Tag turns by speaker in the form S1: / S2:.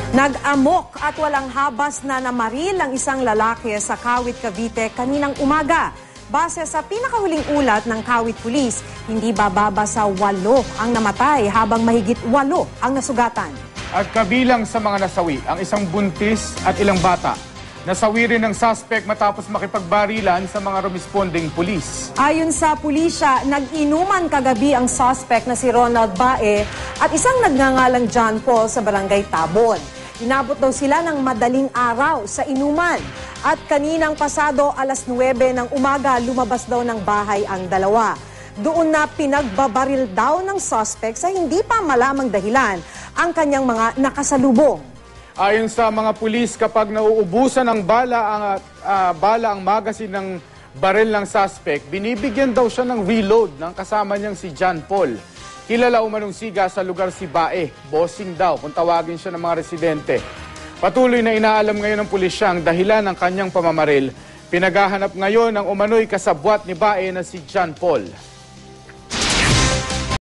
S1: Nag-amok at walang habas na namaril ang isang lalaki sa Kawit, Cavite kaninang umaga. Base sa pinakahuling ulat ng Kawit Police, hindi bababa sa 8 ang namatay habang mahigit 8 ang nasugatan.
S2: At kabilang sa mga nasawi, ang isang buntis at ilang bata. Nasawi rin ng suspect matapos makipagbarilan sa mga responding pulis.
S1: Ayon sa pulisya, nag-inuman kagabi ang suspect na si Ronald Bae at isang nagngangalang John Paul sa Barangay Tabon. Inabot daw sila ng madaling araw sa inuman. At kaninang pasado alas 9 ng umaga, lumabas daw ng bahay ang dalawa. Doon na pinagbabaril daw ng suspect sa hindi pa malamang dahilan ang kanyang mga nakasalubong.
S2: Ayon sa mga pulis, kapag nauubusan ng bala ang magasin ng baril ng suspect, binibigyan daw siya ng reload ng kasama niyang si John Paul. Kilala umanong siga sa lugar si Bae, bossing daw kung tawagin siya ng mga residente. Patuloy na inaalam ngayon ng pulisya ang dahilan ng kanyang pamamaril. Pinaghahanap ngayon ang umano'y kasabwat ni Bae na si John Paul.